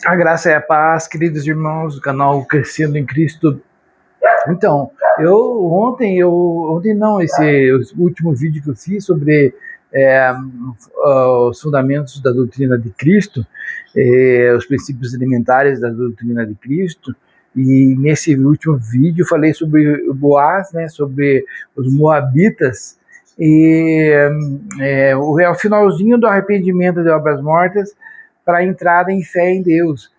A graça e a paz, queridos irmãos do canal Crescendo em Cristo. Então, ontem não, esse último vídeo que eu fiz sobre os fundamentos da doutrina de Cristo, os princípios elementares da doutrina de Cristo, e nesse último vídeo eu falei sobre o Boaz, né, sobre os Moabitas, e é o finalzinho do arrependimento de obras mortas para a entrada em fé em Deus.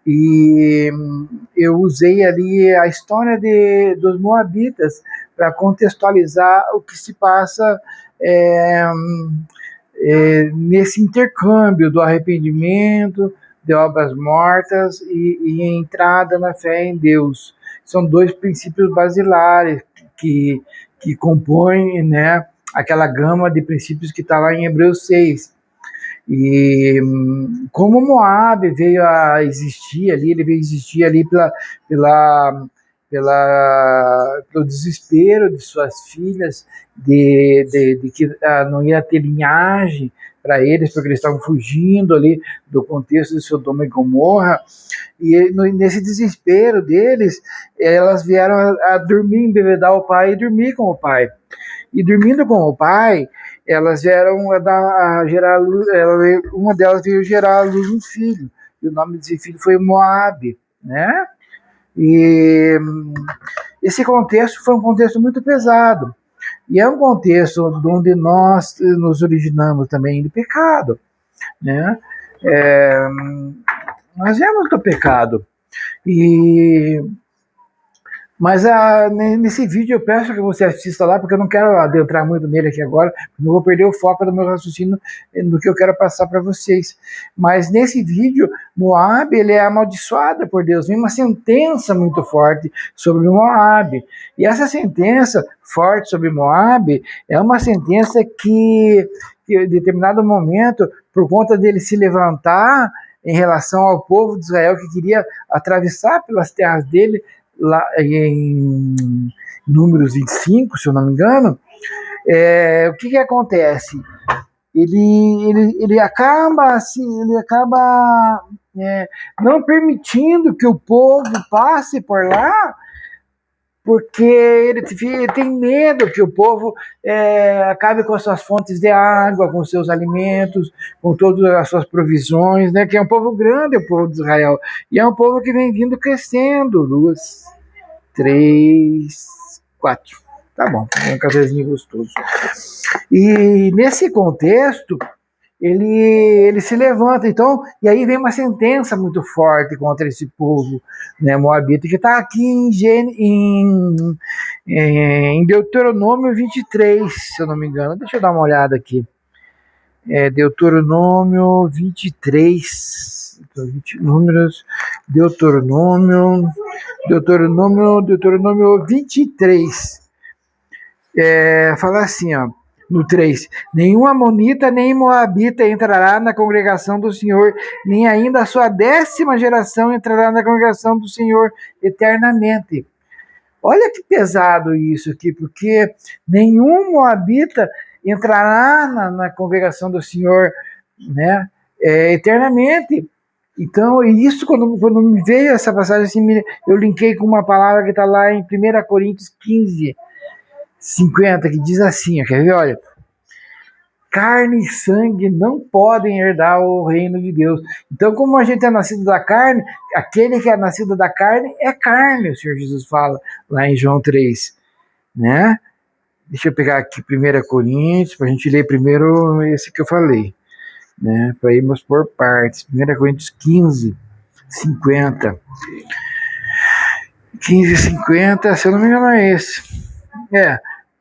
E eu usei ali a história dos Moabitas para contextualizar o que se passa nesse intercâmbio do arrependimento, de obras mortas e entrada na fé em Deus. São dois princípios basilares que compõem, né, aquela gama de princípios que está lá em Hebreus 6. E como Moab veio a existir ali, ele veio existir ali pelo desespero de suas filhas, de que não ia ter linhagem para eles, porque eles estavam fugindo ali do contexto de Sodoma e Gomorra, e nesse desespero deles, elas vieram a dormir, embebedar o pai e dormir com o pai. E dormindo com o pai, elas vieram a gerar luz, uma delas veio gerar a luz um filho, e o nome desse filho foi Moab, né? E esse contexto foi um contexto muito pesado, e é um contexto onde nós nos originamos também de pecado, né? Nós viemos do pecado, mas nesse vídeo eu peço que você assista lá, porque eu não quero adentrar muito nele aqui agora, não vou perder o foco do meu raciocínio do que eu quero passar para vocês. Mas nesse vídeo, Moab, ele é amaldiçoado por Deus, vem uma sentença muito forte sobre Moab. E essa sentença forte sobre Moab é uma sentença que em determinado momento, por conta dele se levantar em relação ao povo de Israel que queria atravessar pelas terras dele, lá em Números 25, se eu não me engano, o que acontece? Ele acaba não permitindo que o povo passe por lá, porque ele tem medo que o povo acabe com as suas fontes de água, com seus alimentos, com todas as suas provisões, né? Que é um povo grande, o povo de Israel, e é um povo que vem vindo crescendo. 2, 3, 4. Tá bom, é um cafezinho gostoso. E nesse contexto, ele se levanta, então, e aí vem uma sentença muito forte contra esse povo, né, moabita, que está aqui em Deuteronômio 23, se eu não me engano. Deixa eu dar uma olhada aqui. Deuteronômio 23, Deuteronômio 23. Fala assim, ó, no 3, nenhum amonita nem moabita entrará na congregação do Senhor, nem ainda a sua 10ª geração entrará na congregação do Senhor eternamente. Olha que pesado isso aqui, porque nenhum moabita entrará na congregação do Senhor, né, eternamente. Então, isso quando me veio essa passagem, assim, eu linkei com uma palavra que está lá em 1 Coríntios 15, 50, que diz assim, quer ver? Olha, carne e sangue não podem herdar o reino de Deus. Então, como a gente é nascido da carne, aquele que é nascido da carne é carne, o Senhor Jesus fala lá em João 3, né? Deixa eu pegar aqui 1 Coríntios, para a gente ler primeiro esse que eu falei, né? Para irmos por partes. 1 Coríntios 15, 50. 15, 50, se eu não me engano é esse.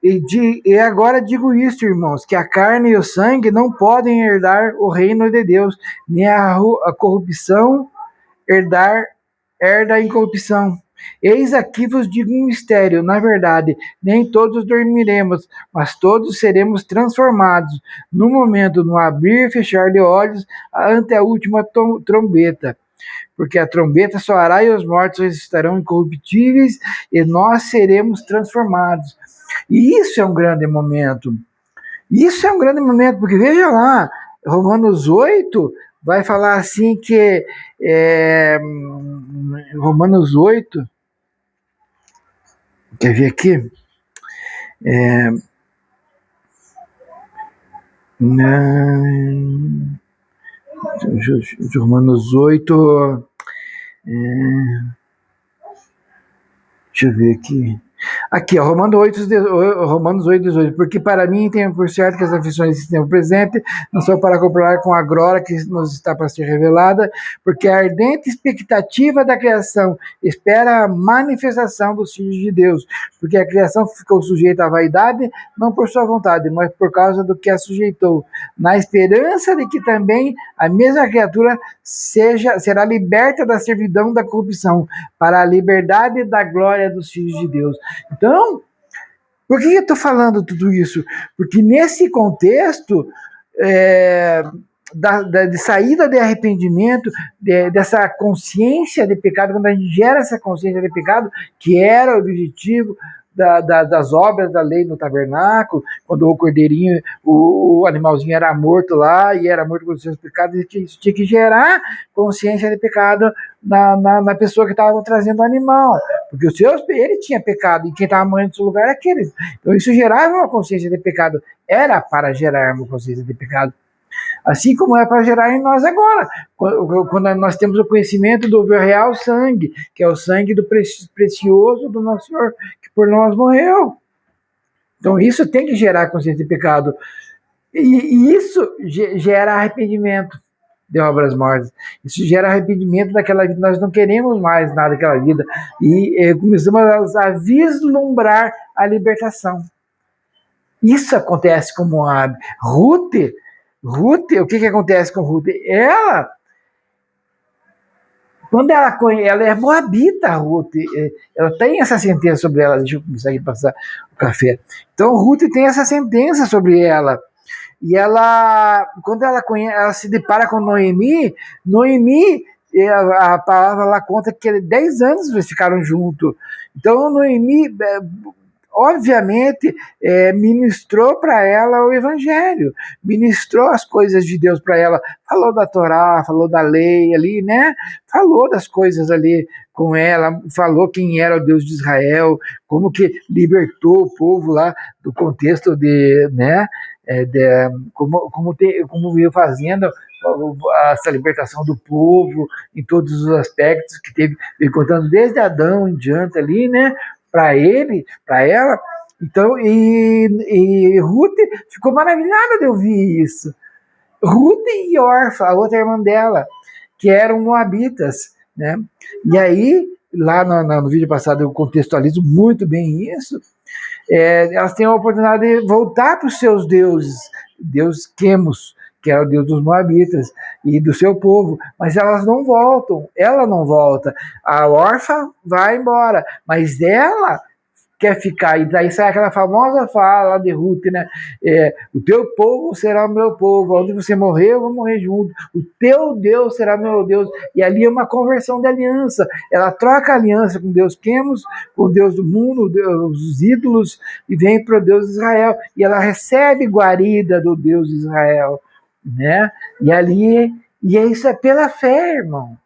E agora digo isto, irmãos, que a carne e o sangue não podem herdar o reino de Deus, nem a corrupção herda a incorrupção. Eis aqui vos digo um mistério, na verdade, nem todos dormiremos, mas todos seremos transformados, no momento, no abrir e fechar de olhos, ante a última trombeta. Porque a trombeta soará e os mortos estarão incorruptíveis e nós seremos transformados. E isso é um grande momento. Isso é um grande momento, porque veja lá, Romanos 8 vai falar assim que Romanos 8, quer ver aqui? Romanos 8, deixa eu ver aqui. Aqui, ó, Romanos 8, 18. Porque para mim tenho por certo que as aflições desse tempo presente não são para comparar com a glória que nos está para ser revelada, porque a ardente expectativa da criação espera a manifestação dos filhos de Deus, porque a criação ficou sujeita à vaidade, não por sua vontade, mas por causa do que a sujeitou, na esperança de que também a mesma criatura será liberta da servidão da corrupção, para a liberdade da glória dos filhos de Deus. Então, por que eu estou falando tudo isso? Porque nesse contexto de saída de arrependimento, dessa consciência de pecado, quando a gente gera essa consciência de pecado, que era o objetivo das obras da lei no tabernáculo, quando o cordeirinho, o animalzinho era morto lá, e era morto pelos seus pecados, isso tinha que gerar consciência de pecado na pessoa que estava trazendo o animal, porque ele tinha pecado, e quem estava morrendo no seu lugar era aquele. Então isso gerava uma consciência de pecado, era para gerar uma consciência de pecado. Assim como é para gerar em nós agora, quando nós temos o conhecimento do real sangue, que é o sangue do precioso do nosso Senhor, que por nós morreu. Então isso tem que gerar consciência de pecado. E isso gera arrependimento de obras mortas. Isso gera arrependimento daquela vida. Nós não queremos mais nada daquela vida. E começamos a vislumbrar a libertação. Isso acontece com Moab. Ruth, o que acontece com Ruth? Quando ela é moabita, Ruth, ela tem essa sentença sobre ela. Deixa eu começar aqui a passar o café. Então, Ruth tem essa sentença sobre ela. E quando ela se depara com Noemi, a palavra lá conta que 10 anos eles ficaram juntos. Então, Noemi, obviamente, ministrou para ela o evangelho, ministrou as coisas de Deus para ela, falou da Torá, falou da lei ali, né? Falou das coisas ali com ela, falou quem era o Deus de Israel, como que libertou o povo lá do contexto de, né? Como veio fazendo essa libertação do povo em todos os aspectos que teve, contando desde Adão em diante ali, né? Para ele, para ela. Então, e Ruth ficou maravilhada de ouvir isso. Ruth e Orfa, a outra irmã dela, que eram moabitas, né? E aí, lá no vídeo passado eu contextualizo muito bem isso. Elas têm a oportunidade de voltar para os seus deuses, Deus Quemos, que é o Deus dos Moabitas e do seu povo, mas elas não voltam, ela não volta. A órfã vai embora, mas ela quer ficar, e daí sai aquela famosa fala de Ruth, né? O teu povo será o meu povo, onde você morrer, eu vou morrer junto, o teu Deus será meu Deus, e ali é uma conversão de aliança, ela troca a aliança com Deus Quemos, com o Deus do mundo, os ídolos, e vem para o Deus de Israel, e ela recebe guarida do Deus de Israel, né? E isso é pela fé, irmão.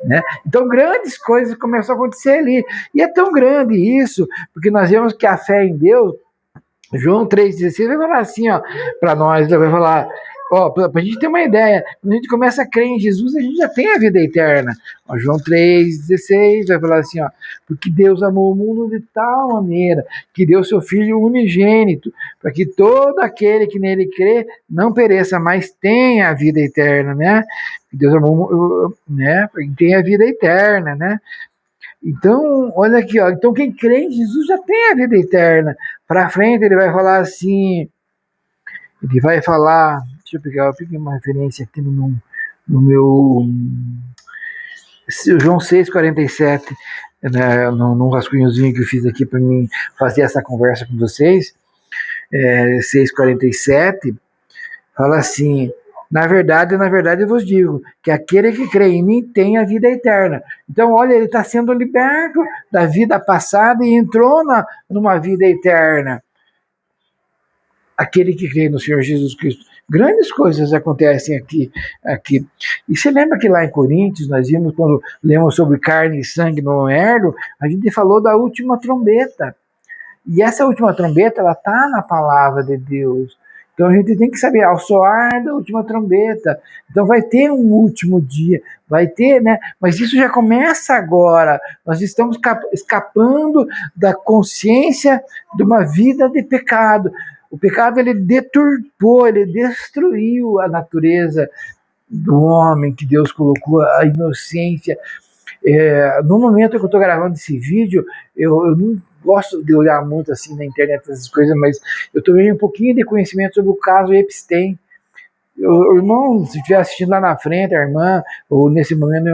Né? Então grandes coisas começam a acontecer ali, e é tão grande isso, porque nós vemos que a fé em Deus, João 3,16 vai falar assim, ó, para nós, vai falar, ó, para a gente ter uma ideia, quando a gente começa a crer em Jesus, a gente já tem a vida eterna. Ó, João 3,16 vai falar assim, ó, porque Deus amou o mundo de tal maneira que deu seu Filho unigênito, para que todo aquele que nele crê não pereça, mas tenha a vida eterna, né? Deus amou, né? Para quem tem a vida eterna, né? Então, olha aqui, ó. Então, quem crê em Jesus já tem a vida eterna. Para frente, ele vai falar assim. Ele vai falar. Deixa eu peguei uma referência aqui no meu. João 6,47. Né, num rascunhozinho que eu fiz aqui para mim fazer essa conversa com vocês. 6,47. Fala assim. Na verdade, eu vos digo que aquele que crê em mim tem a vida eterna. Então, olha, ele está sendo liberto da vida passada e entrou numa vida eterna. Aquele que crê no Senhor Jesus Cristo. Grandes coisas acontecem aqui. E você lembra que lá em Coríntios, nós vimos, quando lemos sobre carne e sangue no Erlo, a gente falou da última trombeta. E essa última trombeta, ela está na palavra de Deus. Então a gente tem que saber, ao soar da última trombeta. Então vai ter um último dia, vai ter, né? Mas isso já começa agora. Nós estamos escapando da consciência de uma vida de pecado. O pecado, ele deturpou, ele destruiu a natureza do homem que Deus colocou, a inocência. No momento que eu estou gravando esse vídeo, eu não gosto de olhar muito assim na internet essas coisas, mas eu tomei um pouquinho de conhecimento sobre o caso Epstein. O irmão, se estiver assistindo lá na frente, a irmã, ou nesse momento,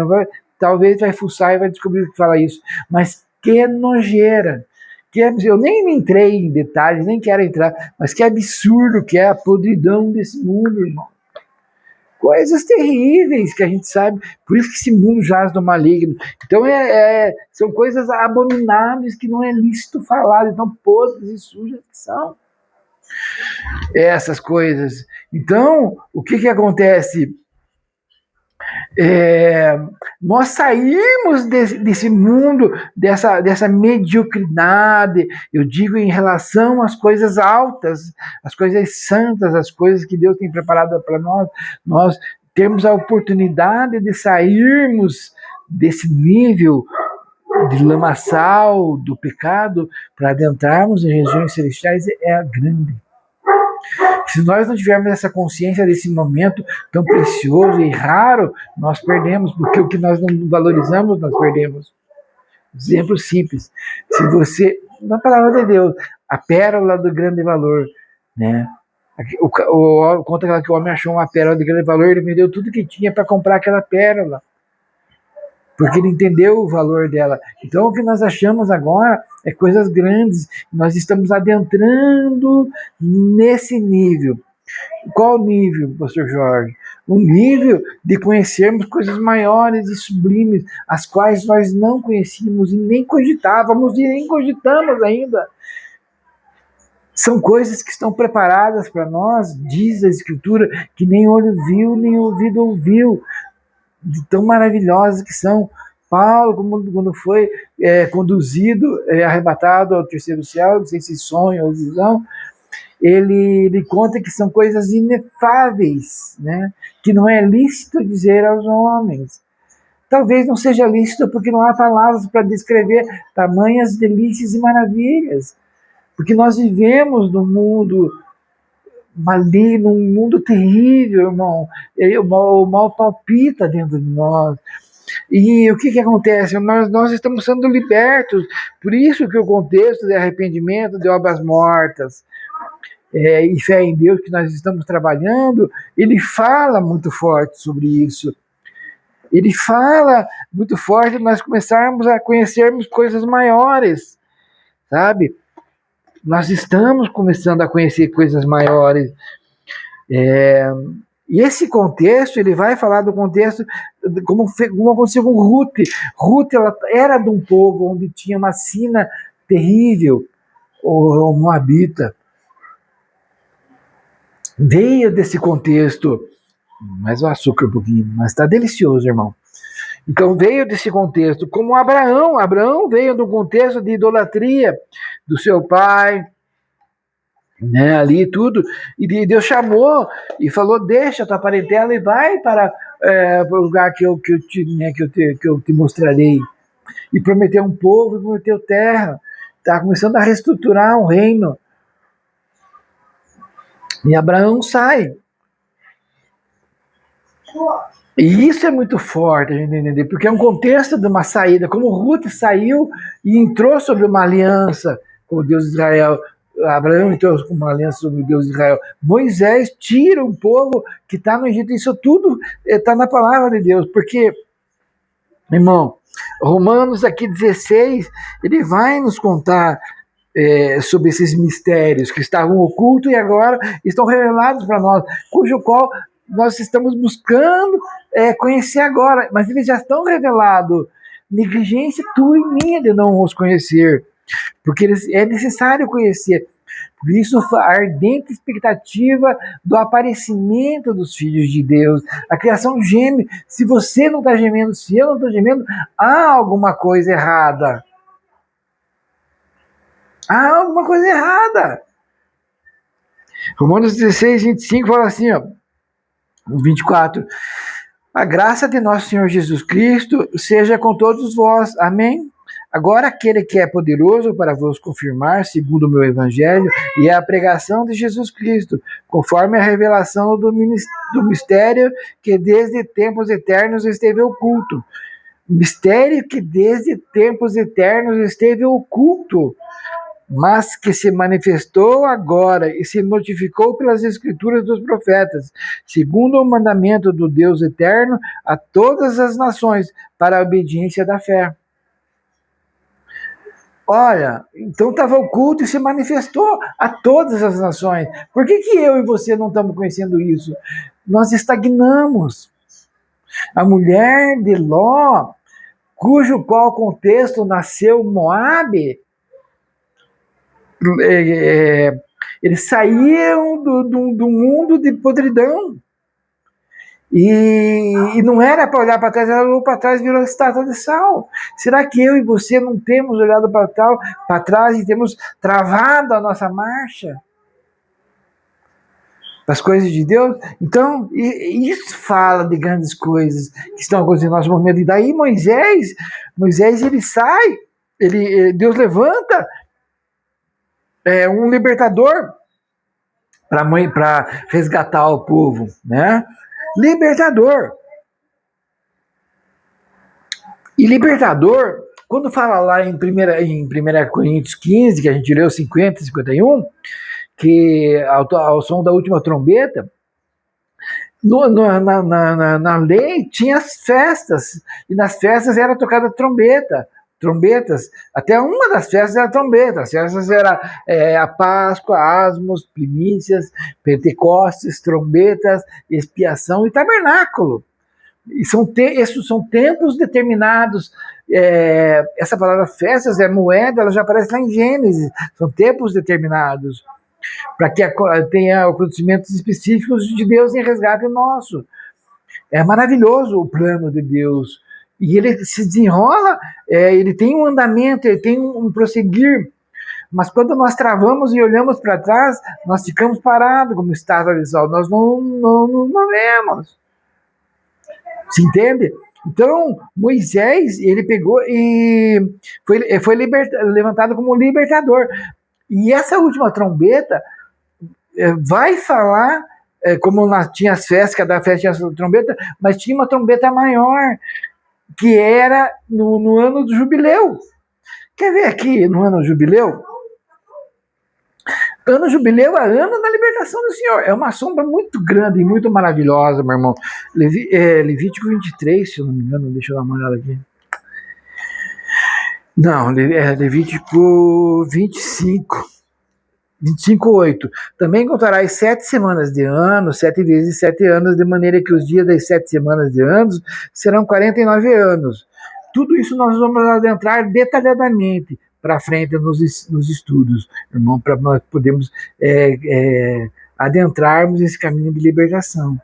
talvez vai fuçar e vai descobrir o que fala isso. Mas que nojeira! Eu nem me entrei em detalhes, nem quero entrar, mas que absurdo que é a podridão desse mundo, irmão. Coisas terríveis que a gente sabe, por isso que esse mundo jaz do maligno. Então são coisas abomináveis que não é lícito falar, então podres e sujas que são essas coisas. Então, o que acontece? Nós saímos desse mundo, dessa mediocridade, eu digo em relação às coisas altas, às coisas santas, às coisas que Deus tem preparado para nós temos a oportunidade de sairmos desse nível de lamaçal, do pecado, para adentrarmos em regiões celestiais, é grande. Se nós não tivermos essa consciência desse momento tão precioso e raro, nós perdemos, porque o que nós não valorizamos, nós perdemos. Exemplo simples. Se você, na palavra de Deus, a pérola do grande valor, né? Conta que o homem achou uma pérola de grande valor, ele vendeu tudo que tinha para comprar aquela pérola, porque ele entendeu o valor dela. Então o que nós achamos agora é coisas grandes, nós estamos adentrando nesse nível. Qual nível, pastor Jorge? O nível de conhecermos coisas maiores e sublimes, as quais nós não conhecíamos e nem cogitávamos e nem cogitamos ainda. São coisas que estão preparadas para nós, diz a Escritura, que nem olho viu, nem ouvido ouviu, de tão maravilhosas que são. Paulo, quando foi conduzido, arrebatado ao terceiro céu, não sei se sonho ou visão, ele conta que são coisas inefáveis, né? Que não é lícito dizer aos homens. Talvez não seja lícito porque não há palavras para descrever tamanhas delícias e maravilhas. Porque nós vivemos num mundo maligno, um mundo terrível, irmão. O mal palpita dentro de nós. E o que acontece? Nós estamos sendo libertos. Por isso que o contexto de arrependimento, de obras mortas, e fé em Deus que nós estamos trabalhando, ele fala muito forte sobre isso. Ele fala muito forte de nós começarmos a conhecermos coisas maiores, sabe? Nós estamos começando a conhecer coisas maiores. E esse contexto, ele vai falar do contexto, como aconteceu com Ruth. Ruth, ela era de um povo onde tinha uma sina terrível, o Moabita. Veio desse contexto, mais o açúcar um pouquinho, mas está delicioso, irmão. Então veio desse contexto, como Abraão veio do contexto de idolatria do seu pai, né, ali tudo, e Deus chamou e falou, deixa a tua parentela e vai para o lugar que eu te mostrarei, e prometeu um povo, e prometeu terra, está começando a reestruturar um reino, e Abraão sai. E isso é muito forte a gente entender, porque é um contexto de uma saída, como Ruth saiu e entrou sobre uma aliança com o Deus de Israel. Abraão entrou com uma aliança sobre o Deus de Israel. Moisés tira um povo que está no Egito. Isso tudo está na palavra de Deus, porque, irmão, Romanos aqui 16, ele vai nos contar sobre esses mistérios que estavam ocultos e agora estão revelados para nós, cujo qual nós estamos buscando conhecer agora, mas eles já estão revelados. Negligência tua e minha de não os conhecer, porque é necessário conhecer, Por isso, a ardente expectativa do aparecimento dos filhos de Deus. A criação geme. Se você não está gemendo, se eu não estou gemendo, há alguma coisa errada. Há alguma coisa errada. Romanos 16, 25 fala assim, ó, 24. A graça de nosso Senhor Jesus Cristo seja com todos vós. Amém? Agora aquele que é poderoso para vos confirmar, segundo o meu evangelho, e a pregação de Jesus Cristo, conforme a revelação do mistério que desde tempos eternos esteve oculto. Mistério que desde tempos eternos esteve oculto, mas que se manifestou agora e se notificou pelas escrituras dos profetas, segundo o mandamento do Deus eterno, a todas as nações, para a obediência da fé. Olha, então estava oculto e se manifestou a todas as nações. Por que eu e você não estamos conhecendo isso? Nós estagnamos. A mulher de Ló, cujo qual contexto nasceu Moabe, eles saíram do mundo de podridão. E não era para olhar para trás, ela olhou para trás e virou estátua de sal. Será que eu e você não temos olhado para trás e temos travado a nossa marcha para as coisas de Deus? Então, isso fala de grandes coisas que estão acontecendo no nosso momento. E daí Moisés ele sai, Deus levanta um libertador para resgatar o povo, né? Libertador. E libertador, quando fala lá em 1 Coríntios 15, que a gente leu 50 e 51, que ao som da última trombeta, na lei tinha as festas, e nas festas era tocada trombetas, até uma das festas era trombeta, as festas eram a Páscoa, Asmos, Primícias, Pentecostes, trombetas, expiação e tabernáculo. E esses são tempos determinados. Essa palavra festas moeda, ela já aparece lá em Gênesis, são tempos determinados, para que tenha acontecimentos específicos de Deus em resgate nosso. É maravilhoso o plano de Deus. E ele se desenrola, ele tem um andamento, ele tem um prosseguir. Mas quando nós travamos e olhamos para trás, nós ficamos parados como estátua de sal. Nós não vemos. Se entende? Então, Moisés, ele pegou e foi levantado como libertador. E essa última trombeta vai falar, como tinha as festas, cada festa tinha a sua trombeta, mas tinha uma trombeta maior, que era no ano do jubileu. Quer ver aqui no ano do jubileu? Ano jubileu é ano da libertação do Senhor. É uma sombra muito grande e muito maravilhosa, meu irmão. Levítico 23, se eu não me engano, deixa eu dar uma olhada aqui. Não, Levítico 25. 25:8. Também contarás 7 semanas de ano, 7 vezes 7 anos, de maneira que os dias das 7 semanas de anos serão 49 anos. Tudo isso nós vamos adentrar detalhadamente para frente nos estudos, irmão, para nós podermos adentrarmos esse caminho de libertação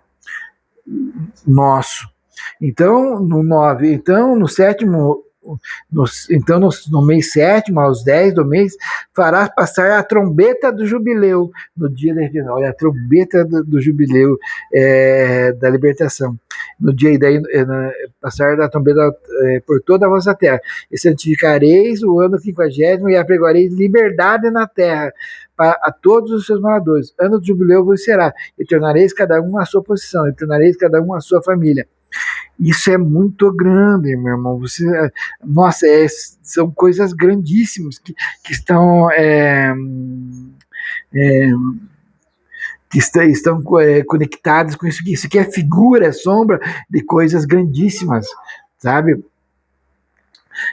nosso. Então, no 9, então, no sétimo, no mês 7º, aos 10 do mês, farás passar a trombeta do jubileu, no dia da revisão. Olha, a trombeta do jubileu da libertação. No dia daí, passar da trombeta por toda a vossa terra. E santificareis o ano 50º e apregoareis liberdade na terra a todos os seus moradores. Ano do jubileu vos será, e tornareis cada um a sua posição, e tornareis cada um a sua família. Isso é muito grande, meu irmão. Nossa, são coisas grandíssimas que estão conectadas com isso. Isso aqui é figura, é sombra de coisas grandíssimas, sabe?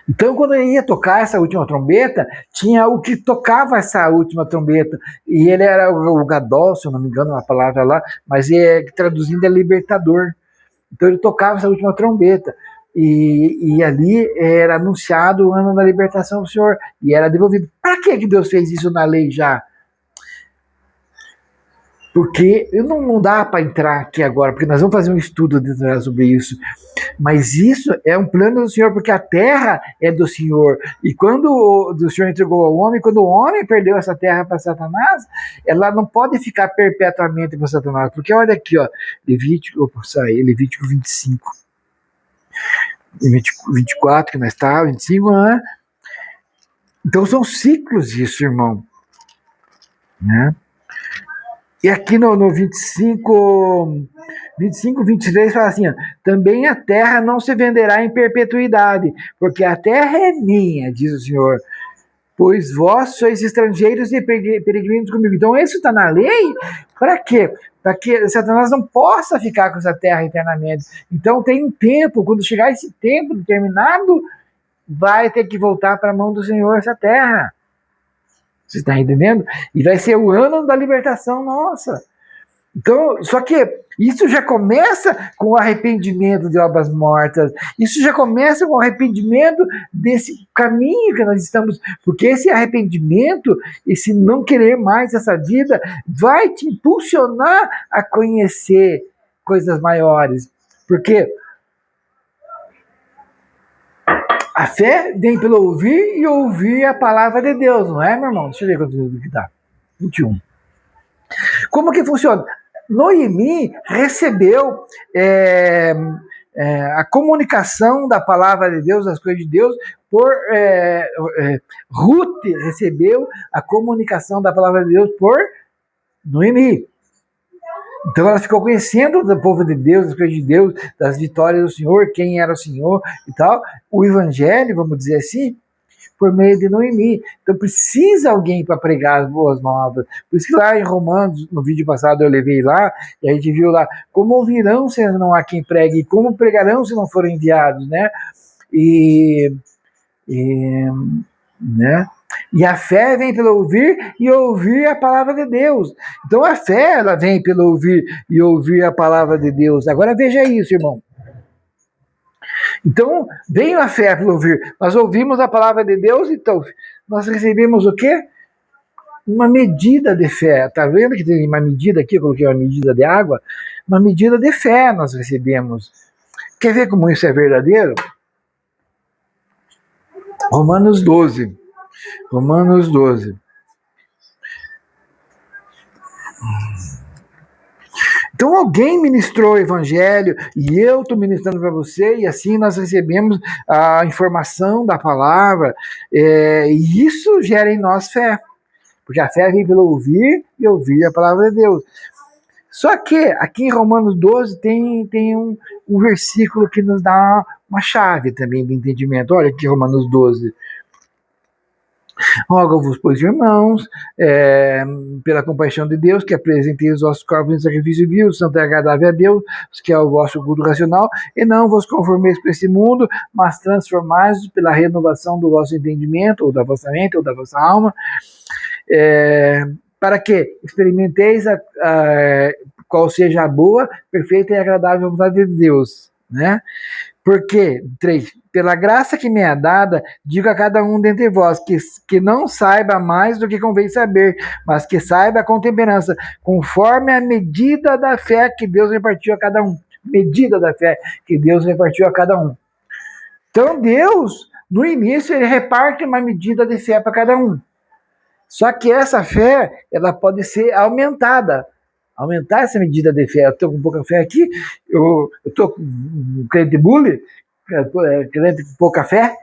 Então, quando eu ia tocar essa última trombeta, tinha o que tocava essa última trombeta, e ele era o Gadol, se eu não me engano, a palavra lá, mas traduzindo é libertador. Então ele tocava essa última trombeta, e ali era anunciado o ano da libertação do Senhor, e era devolvido. Para que Deus fez isso na lei já? Porque não dá para entrar aqui agora, porque nós vamos fazer um estudo sobre isso. Mas isso é um plano do Senhor, porque a terra é do Senhor. E quando o Senhor entregou ao homem, quando o homem perdeu essa terra para Satanás, ela não pode ficar perpetuamente com Satanás. Porque olha aqui, ó, Levítico 25. 24 que nós estávamos, 25, né? Então são ciclos isso, irmão. Né? E aqui no 25, 23 fala assim, ó, também a terra não se venderá em perpetuidade, porque a terra é minha, diz o Senhor, pois vós sois estrangeiros e peregrinos comigo. Então isso está na lei, para quê? Para que Satanás não possa ficar com essa terra eternamente. Então tem um tempo, quando chegar esse tempo determinado, vai ter que voltar para a mão do Senhor essa terra. Você está entendendo? E vai ser o ano da libertação nossa. Então, só que isso já começa com o arrependimento de obras mortas. Isso já começa com o arrependimento desse caminho que nós estamos. Porque esse arrependimento, esse não querer mais essa vida, vai te impulsionar a conhecer coisas maiores. Porque a fé vem pelo ouvir e ouvir a palavra de Deus, não é, meu irmão? Deixa eu ver quanto que dá. 21. Como que funciona? Noemi recebeu a comunicação da palavra de Deus, das coisas de Deus, por Ruth recebeu a comunicação da palavra de Deus por Noemi. Então ela ficou conhecendo do povo de Deus, das coisas de Deus, das vitórias do Senhor, quem era o Senhor e tal. O evangelho, vamos dizer assim, por meio de Noemi. Então precisa alguém para pregar as boas novas. Por isso que lá em Romanos, no vídeo passado eu levei lá, e a gente viu lá, como ouvirão se não há quem pregue, e como pregarão se não forem enviados, né? Né? E a fé vem pelo ouvir e ouvir a palavra de Deus. Então a fé, ela vem pelo ouvir e ouvir a palavra de Deus. Agora veja isso, irmão. Então, veio a fé pelo ouvir. Nós ouvimos a palavra de Deus, então nós recebemos o quê? Uma medida de fé. Tá vendo que tem uma medida aqui? Eu coloquei uma medida de água. Uma medida de fé nós recebemos. Quer ver como isso é verdadeiro? Romanos 12. Romanos 12. Então alguém ministrou o evangelho e eu estou ministrando para você e assim nós recebemos a informação da palavra e isso gera em nós fé, porque a fé vem pelo ouvir e ouvir a palavra de Deus. Só que aqui em Romanos 12 tem um versículo que nos dá uma chave também de entendimento. Olha aqui Romanos 12. Rogo-vos, pois, irmãos, pela compaixão de Deus, que apresenteis os vossos corpos em sacrifício vivo, santo e agradável a Deus, que é o vosso culto racional, e não vos conformeis com esse mundo, mas transformais-vos pela renovação do vosso entendimento, ou da vossa mente, ou da vossa alma, para que experimenteis qual seja a boa, perfeita e agradável vontade de Deus, né? Porque, 3, pela graça que me é dada, digo a cada um dentre vós, que não saiba mais do que convém saber, mas que saiba com temperança, conforme a medida da fé que Deus repartiu a cada um. Medida da fé que Deus repartiu a cada um. Então Deus, no início, ele reparte uma medida de fé para cada um. Só que essa fé, ela pode ser aumentada. Aumentar essa medida de fé. Eu estou com pouca fé aqui, eu estou com um crente bully, crente com pouca fé,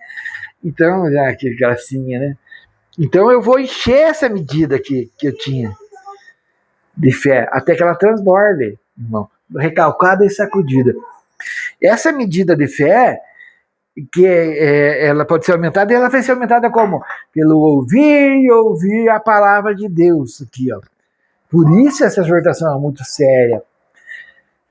então, já que gracinha, né? Então eu vou encher essa medida aqui que eu tinha de fé, até que ela transborde, irmão, recalcada e sacudida. Essa medida de fé, que ela pode ser aumentada, e ela vai ser aumentada como? Pelo ouvir e ouvir a palavra de Deus, aqui, ó. Por isso essa exortação é muito séria.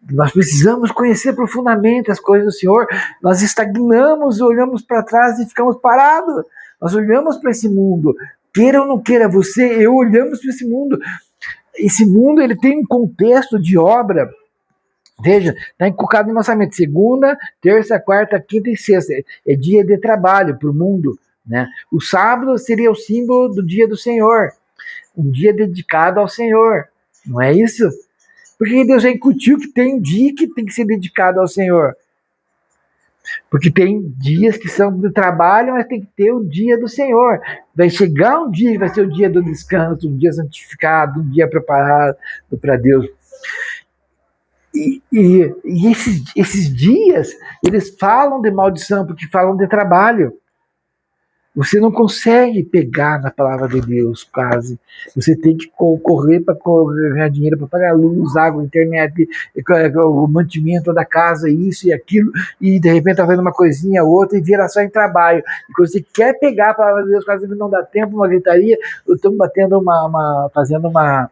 Nós precisamos conhecer profundamente as coisas do Senhor. Nós estagnamos, olhamos para trás e ficamos parados. Nós olhamos para esse mundo. Queira ou não queira, eu olhamos para esse mundo. Esse mundo ele tem um contexto de obra. Veja, está encucado em nossa mente. Segunda, terça, quarta, quinta e sexta. É dia de trabalho para o mundo, né? O sábado seria o símbolo do dia do Senhor. Um dia dedicado ao Senhor. Não é isso? Porque Deus já incutiu que tem um dia que tem que ser dedicado ao Senhor. Porque tem dias que são do trabalho, mas tem que ter o dia do Senhor. Vai chegar um dia que vai ser o dia do descanso, um dia santificado, um dia preparado para Deus. E esses dias, eles falam de maldição, porque falam de trabalho. Você não consegue pegar na palavra de Deus, quase. Você tem que correr para ganhar dinheiro, para pagar luz, água, internet, o mantimento da casa, isso e aquilo, e de repente está fazendo uma coisinha, outra, e vira só em trabalho. E quando você quer pegar a palavra de Deus, quase não dá tempo, uma gritaria, estamos batendo fazendo uma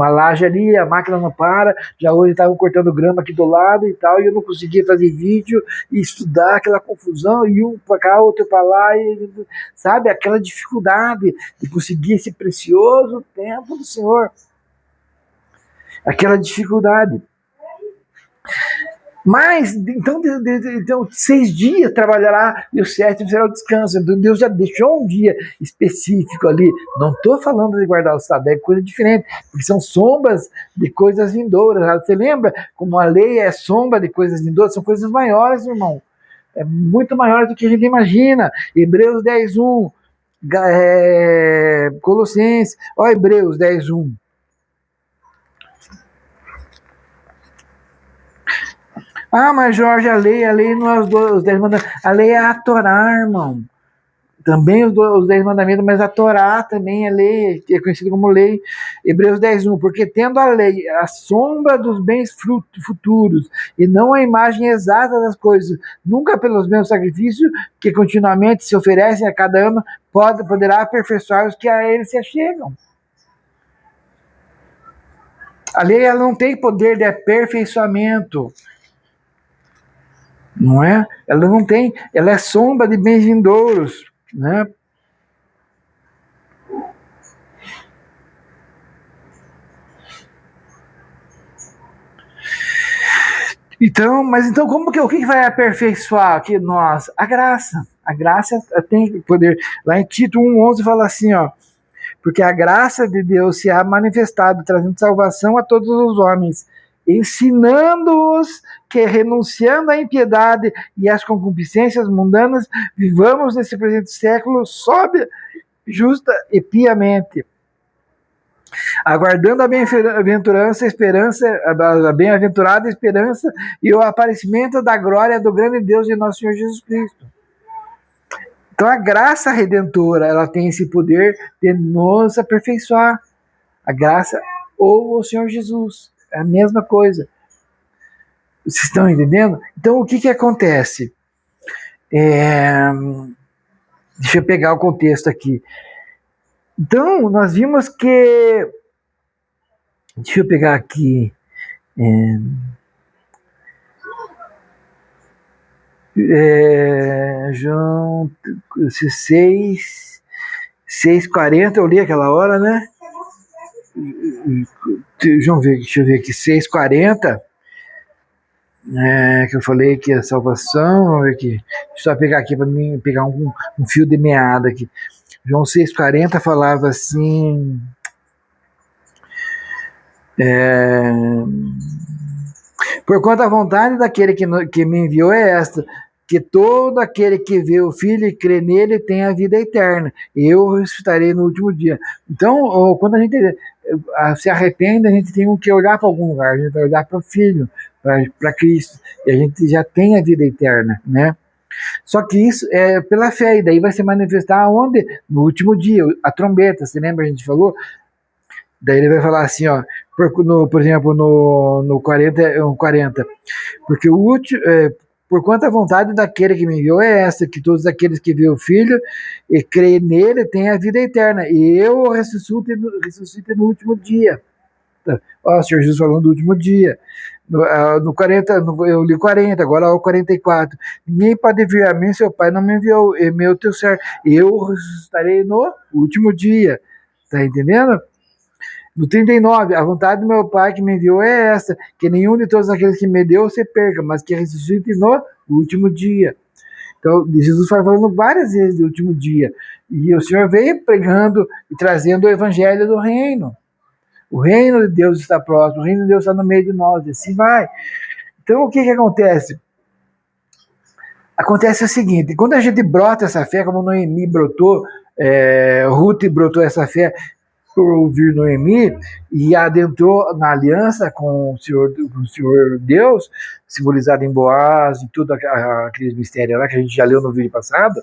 laje ali, a máquina não para, já hoje estavam cortando grama aqui do lado e tal, e eu não conseguia fazer vídeo e estudar, aquela confusão, e um para cá, outro para lá, e, sabe, aquela dificuldade de conseguir esse precioso tempo do Senhor, aquela dificuldade. Mas, então 6 dias trabalhará e o 7º será o descanso. Então Deus já deixou um dia específico ali. Não estou falando de guardar o sábado, é coisa diferente, porque são sombras de coisas vindouras. Você lembra como a lei é sombra de coisas vindouras? São coisas maiores, irmão. É muito maior do que a gente imagina. Hebreus 10:1, Colossenses, ó, Hebreus 10:1. Ah, mas Jorge, a lei não é os 10 mandamentos. A lei é a Torá, irmão. Também os 10 mandamentos, mas a Torá também é lei, que é conhecida como lei. Hebreus 10:1. Porque tendo a lei a sombra dos bens futuros, e não a imagem exata das coisas, nunca pelos mesmos sacrifícios que continuamente se oferecem a cada ano, poderá aperfeiçoar os que a ele se achegam. A lei ela não tem poder de aperfeiçoamento. Não é? Ela não tem, ela é sombra de bens vindouros, né? Então, mas então como que o que vai aperfeiçoar aqui nós? A graça. A graça tem poder. Lá em Tito 1:11 fala assim, ó: porque a graça de Deus se há manifestado, trazendo salvação a todos os homens, ensinando-os que, renunciando à impiedade e às concupiscências mundanas, vivamos nesse presente século sóbria, justa e piamente, aguardando a bem-aventurada esperança e o aparecimento da glória do grande Deus e nosso Senhor Jesus Cristo. Então a graça redentora, ela tem esse poder de nos aperfeiçoar. A graça ou o Senhor Jesus, é a mesma coisa. Vocês estão entendendo? Então o que acontece? Deixa eu pegar o contexto aqui. Então nós vimos que, deixa eu pegar aqui, João 6:40, eu li aquela hora, né? Deixa eu ver aqui, 6:40, que eu falei que a salvação, vamos ver aqui, deixa eu só pegar aqui para mim pegar um fio de meada aqui. João 6:40 falava assim, porquanto a vontade daquele que me enviou é esta, que todo aquele que vê o Filho e crê nele tem a vida eterna, e eu ressuscitarei no último dia. Então, quando a gente se arrepende, a gente tem que olhar para algum lugar, a gente vai olhar para o Filho, para Cristo, e a gente já tem a vida eterna, né? Só que isso é pela fé, e daí vai se manifestar onde? No último dia, a trombeta, você lembra, a gente falou? Daí ele vai falar assim, ó, por exemplo, no 40, porque o último, porquanto a vontade daquele que me enviou é essa, que todos aqueles que vê o Filho e creem nele têm a vida eterna, e eu o ressuscito no último dia. Ó, o Senhor Jesus falando do último dia. No 40, eu li 40, agora o 44. Ninguém pode vir a mim se o Pai não me enviou, e meu teu servo, eu ressuscitarei no último dia. Tá entendendo? No 39, a vontade do meu Pai que me enviou é essa, que nenhum de todos aqueles que me deu se perca, mas que ressuscite no último dia. Então, Jesus foi falando várias vezes do último dia. E o Senhor veio pregando e trazendo o evangelho do reino. O reino de Deus está próximo, o reino de Deus está no meio de nós, e assim vai. Então, o que acontece? Acontece o seguinte, quando a gente brota essa fé, como Noemi brotou, Ruth brotou essa fé por ouvir Noemi e adentrou na aliança com o Senhor Deus, simbolizado em Boaz e tudo aqueles mistérios lá que a gente já leu no vídeo passado,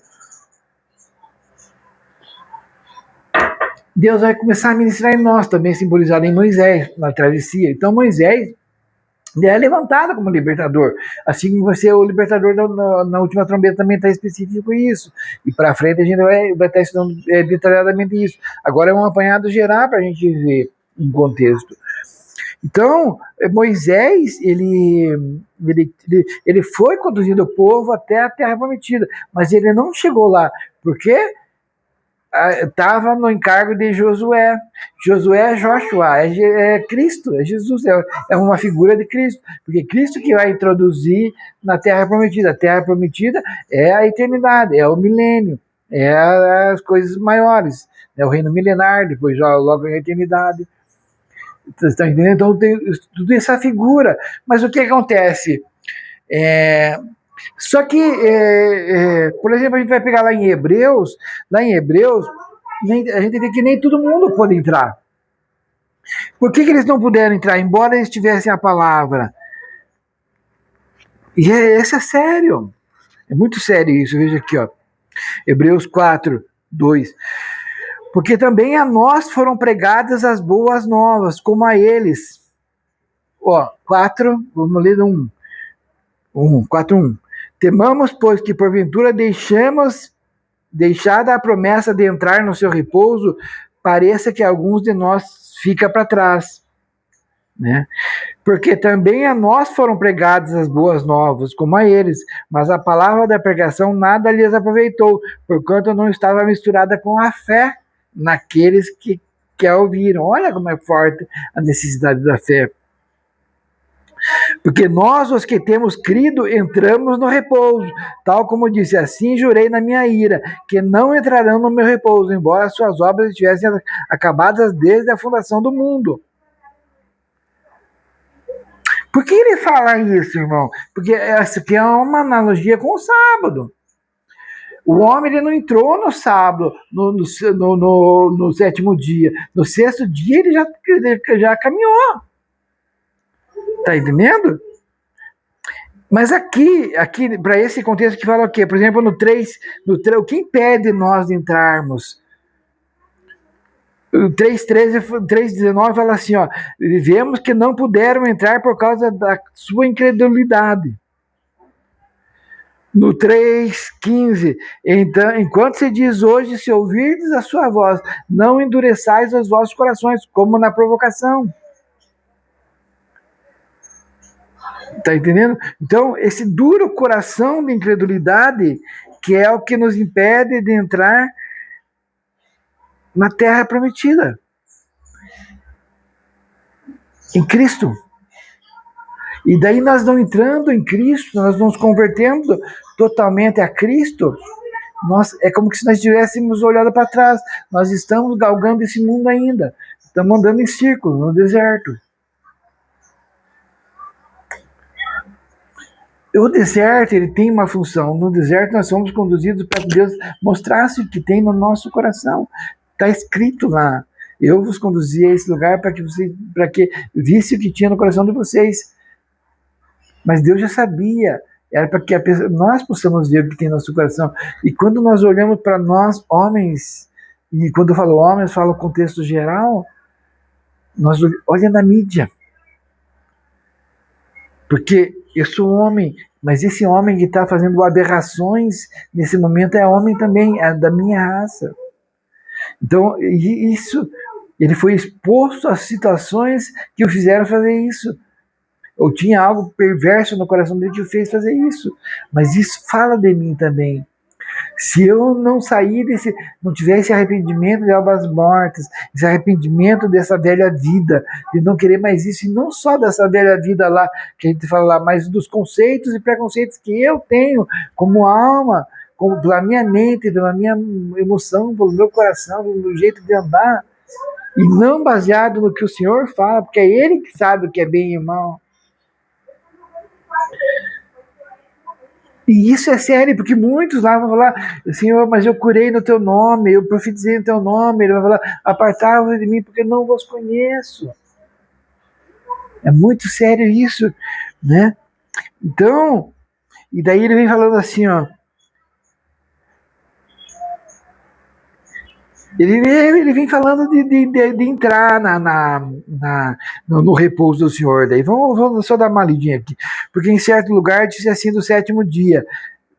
Deus vai começar a ministrar em nós, também simbolizado em Moisés, na travessia. Então Moisés é levantado como libertador, assim como vai ser o libertador na última trombeta, também está específico isso, e para frente a gente vai estar estudando detalhadamente isso. Agora é um apanhado geral para a gente ver um contexto. Então Moisés ele foi conduzindo o povo até a terra prometida, mas ele não chegou lá, porque estava no encargo de Josué. Josué é Joshua, é Cristo, é Jesus, é uma figura de Cristo, porque Cristo que vai introduzir na Terra Prometida. A Terra Prometida é a eternidade, é o milênio, é as coisas maiores, é o reino milenar, depois logo a eternidade. Vocês estão entendendo? Então tem tudo essa figura. Mas o que acontece? Só que, por exemplo, a gente vai pegar lá em Hebreus, a gente vê que nem todo mundo pode entrar. Por que eles não puderam entrar, embora eles tivessem a palavra? E isso é sério, é muito sério isso, veja aqui, ó. Hebreus 4, 2. Porque também a nós foram pregadas as boas novas, como a eles. 4, vamos ler 4:1. Temamos, pois, que porventura deixada a promessa de entrar no seu repouso, pareça que alguns de nós fica para trás, né? Porque também a nós foram pregadas as boas novas, como a eles, mas a palavra da pregação nada lhes aproveitou, porquanto não estava misturada com a fé naqueles que a ouviram. Olha como é forte a necessidade da fé. Porque nós, os que temos crido, entramos no repouso, tal como disse, assim jurei na minha ira, que não entrarão no meu repouso, embora suas obras estivessem acabadas desde a fundação do mundo. Por que ele fala isso, irmão? Porque essa aqui é uma analogia com o sábado. O homem ele não entrou no sábado, no sétimo dia. No sexto dia ele já caminhou. Tá entendendo? Mas aqui para esse contexto que fala o quê? Por exemplo, no 3, o que impede nós de entrarmos? O 3:19 fala assim, ó, vemos que não puderam entrar por causa da sua incredulidade. No 3:15, então, enquanto se diz hoje, se ouvirdes a sua voz, não endureçais os vossos corações, como na provocação. Tá entendendo? Então, esse duro coração de incredulidade, que é o que nos impede de entrar na terra prometida. Em Cristo. E daí nós não entrando em Cristo, nós nos convertendo totalmente a Cristo, é como se nós tivéssemos olhado para trás. Nós estamos galgando esse mundo ainda. Estamos andando em círculo, no deserto. O deserto, ele tem uma função. No deserto nós somos conduzidos para que Deus mostrasse o que tem no nosso coração. Está escrito lá. Eu vos conduzi a esse lugar para que visse o que tinha no coração de vocês. Mas Deus já sabia. Era para que nós possamos ver o que tem no nosso coração. E quando nós olhamos para nós, homens, e quando eu falo homens, eu falo contexto geral, olha na mídia. Porque eu sou homem, mas esse homem que está fazendo aberrações nesse momento é homem também, é da minha raça. Então, ele foi exposto a situações que o fizeram fazer isso. Ou tinha algo perverso no coração dele que o fez fazer isso. Mas isso fala de mim também. Se eu não sair não tiver esse arrependimento de almas mortas, esse arrependimento dessa velha vida, de não querer mais isso, e não só dessa velha vida lá, que a gente fala lá, mas dos conceitos e preconceitos que eu tenho como alma, pela minha mente, pela minha emoção, pelo meu coração, pelo meu jeito de andar, E não baseado no que o Senhor fala, porque é Ele que sabe o que é bem e mal. E isso é sério, porque muitos lá vão falar, Senhor, mas eu curei no teu nome, eu profetizei no teu nome. Ele vai falar, apartai-vos de mim, porque não vos conheço. É muito sério isso, né? Então, e daí ele vem falando assim, ó. Ele vem falando de entrar no repouso do Senhor. Daí vamos só dar uma lidinha aqui. Porque em certo lugar diz assim do sétimo dia,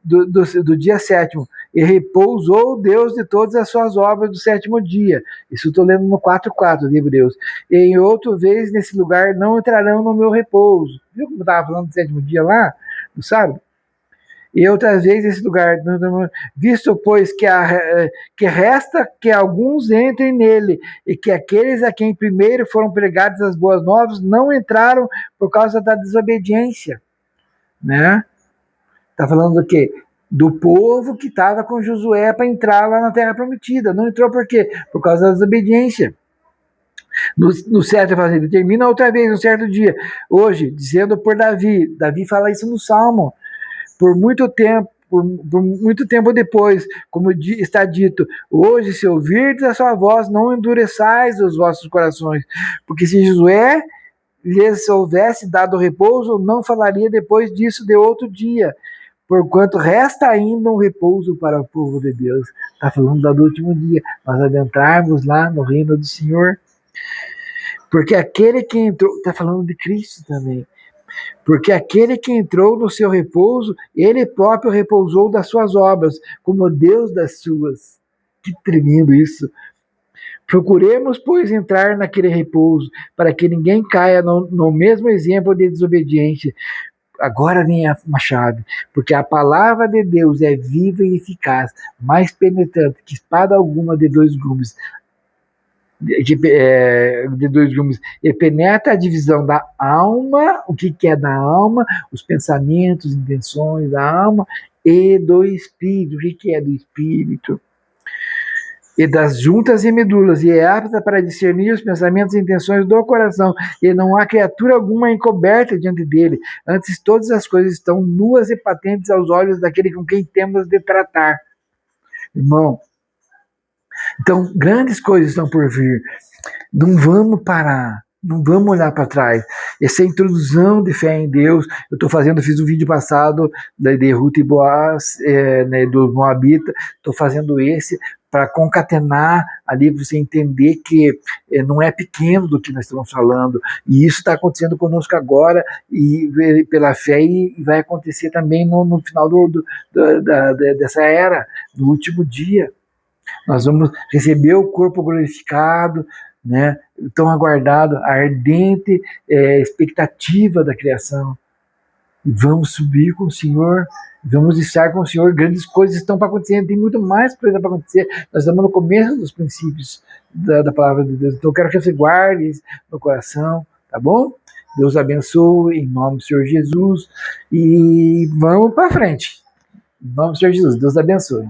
do dia sétimo, e repousou Deus de todas as suas obras do sétimo dia. Isso estou lendo no 4:4 de Hebreus. E em outra vez nesse lugar não entrarão no meu repouso. Viu como eu estava falando do sétimo dia lá? Não sabe? E outras vezes esse lugar, visto pois que resta que alguns entrem nele, e que aqueles a quem primeiro foram pregadas as boas novas não entraram por causa da desobediência, né? Tá falando do quê? Do povo que estava com Josué para entrar lá na Terra Prometida. Não entrou por quê? Por causa da desobediência. No certo, ele termina outra vez, um certo dia, hoje, dizendo por Davi. Davi fala isso no Salmo. Por muito tempo depois, como está dito, hoje, se ouvirdes a sua voz, não endureçais os vossos corações, porque se Josué lhes houvesse dado repouso, não falaria depois disso de outro dia, porquanto resta ainda um repouso para o povo de Deus. Está falando do último dia, nós adentrarmos lá no reino do Senhor, porque aquele que entrou, está falando de Cristo também, porque aquele que entrou no seu repouso, ele próprio repousou das suas obras, como Deus das suas. Que tremendo isso. Procuremos, pois, entrar naquele repouso, para que ninguém caia no mesmo exemplo de desobediência. Agora vem uma chave, porque a palavra de Deus é viva e eficaz, mais penetrante que espada alguma de dois gumes, de dois gumes, e penetra a divisão da alma, o que é da alma, os pensamentos, intenções da alma, e do espírito, o que é do espírito, e das juntas e medulas, e é apta para discernir os pensamentos e intenções do coração, e não há criatura alguma encoberta diante dele, antes todas as coisas estão nuas e patentes aos olhos daquele com quem temos de tratar. Irmão, então grandes coisas estão por vir. Não vamos parar, não vamos olhar para trás. Essa introdução de fé em Deus, fiz um vídeo passado de Ruth e Boaz, né, do Moabita, estou fazendo esse para concatenar ali, para você entender que não é pequeno do que nós estamos falando, e isso está acontecendo conosco agora, e pela fé, e vai acontecer também no final dessa era, no último dia. Nós vamos receber o corpo glorificado, né? Tão aguardado, a ardente expectativa da criação. E vamos subir com o Senhor, vamos estar com o Senhor, grandes coisas estão para acontecer, tem muito mais coisa para acontecer. Nós estamos no começo dos princípios da palavra de Deus, então eu quero que você guarde isso no coração, tá bom? Deus abençoe, em nome do Senhor Jesus, e vamos para frente. Em nome do Senhor Jesus, Deus abençoe.